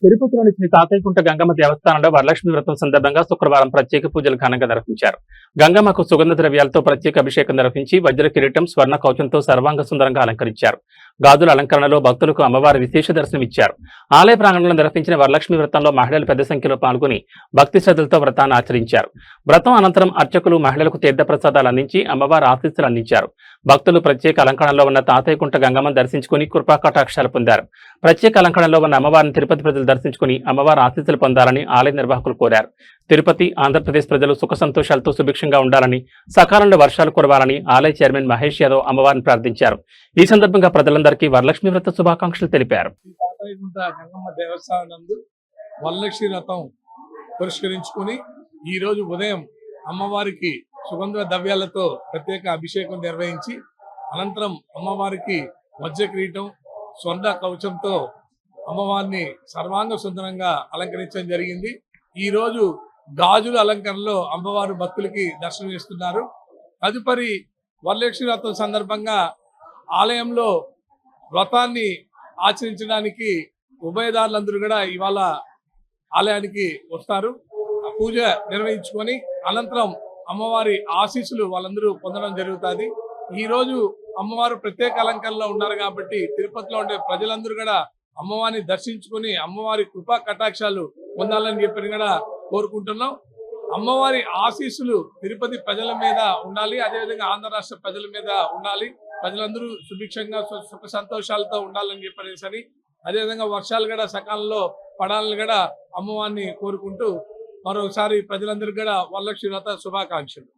తిరుపతిలోని శ్రీ తాతయ్యకుంట గంగమ్మ దేవస్థానంలో వరలక్ష్మి వ్రతం సందర్భంగా శుక్రవారం ప్రత్యేక పూజలు ఘనంగా నిర్వహించారు. గంగమ్మకు సుగంధ ద్రవ్యాలతో ప్రత్యేక అభిషేకం నిర్వహించి వజ్ర కిరీటం, స్వర్ణ కవచంతో సర్వాంగ సుందరంగా అలంకరించారు. గాజుల అలంకరణలో భక్తులకు అమ్మవారి విశేష దర్శనమిచ్చారు. ఆలయ ప్రాంగణంలో నిర్వహించిన వరలక్ష్మి వ్రతంలో మహిళలు పెద్ద సంఖ్యలో పాల్గొని భక్తి శ్రద్ధలతో వ్రతాన్ని ఆచరించారు. వ్రతం అనంతరం అర్చకులు మహిళలకు తీర్థ ప్రసాదాలు అందించి అమ్మవారి ఆశీస్సులు అందించారు. భక్తులు ప్రత్యేక అలంకరణలో ఉన్న తాతయ్యకుంట గంగమ్మను దర్శించుకుని కృపా కటాక్షాలు పొందారు. ప్రత్యేక అలంకరణలో ఉన్న అమ్మవారిని తిరుపతి ప్రజలు దర్శించుకుని అమ్మవారి ఆశీస్సులు పొందాలని ఆలయ నిర్వాహకులు కోరారు. తిరుపతి, ఆంధ్రప్రదేశ్ ప్రజలు సుఖ సంతోషాలతో సుభిక్షంగా ఉండాలని, సకాలంలో వర్షాలు కురవాలని ఆలయ చైర్మన్ మహేష్ యాదవ్ అమ్మవారిని ప్రార్థించారు. ఈ సందర్భంగా ప్రజలందరికీ వరలక్ష్మి వ్రత శుభాకాంక్షలు తెలిపారు. గంగమ్మ దేవస్థానం నందు వరలక్ష్మి వ్రతం పురస్కరించుకుని ఈ రోజు ఉదయం అమ్మవారికి సుగంధ ద్రవ్యాలతో ప్రత్యేక అభిషేకం నిర్వహించి అనంతరం అమ్మవారికి వజ్ర కిరీటం, స్వర్ణ కవచంతో అమ్మవారిని సర్వాంగ సుందరంగా అలంకరించడం జరిగింది. ఈ రోజు గాజుల అలంకరణలో అమ్మవారు భక్తులకి దర్శనం ఇస్తున్నారు. తదుపరి వరలక్ష్మి వ్రతం సందర్భంగా ఆలయంలో వ్రతాన్ని ఆచరించడానికి ఉభయదారులందరూ కూడా ఇవాళ ఆలయానికి వస్తారు. పూజ నిర్వహించుకొని అనంతరం అమ్మవారి ఆశీస్సులు వాళ్ళందరూ పొందడం జరుగుతుంది. ఈ రోజు అమ్మవారు ప్రత్యేక అలంకరణలో ఉన్నారు కాబట్టి తిరుపతిలో ఉండే ప్రజలందరూ కూడా అమ్మవారిని దర్శించుకుని అమ్మవారి కృపా కటాక్షాలు పొందాలని చెప్పి కూడా కోరుకుంటున్నాం. అమ్మవారి ఆశీస్సులు తిరుపతి ప్రజల మీద ఉండాలి, అదేవిధంగా ఆంధ్ర రాష్ట్ర ప్రజల మీద ఉండాలి. ప్రజలందరూ సుభిక్షంగా సుఖ సంతోషాలతో ఉండాలని చెప్పేసి, అదేవిధంగా వర్షాలు కూడా సకాలంలో పడాలని కూడా అమ్మవారిని కోరుకుంటూ మరోసారి ప్రజలందరికీ కూడా వరలక్ష్మి వ్రత శుభాకాంక్షలు.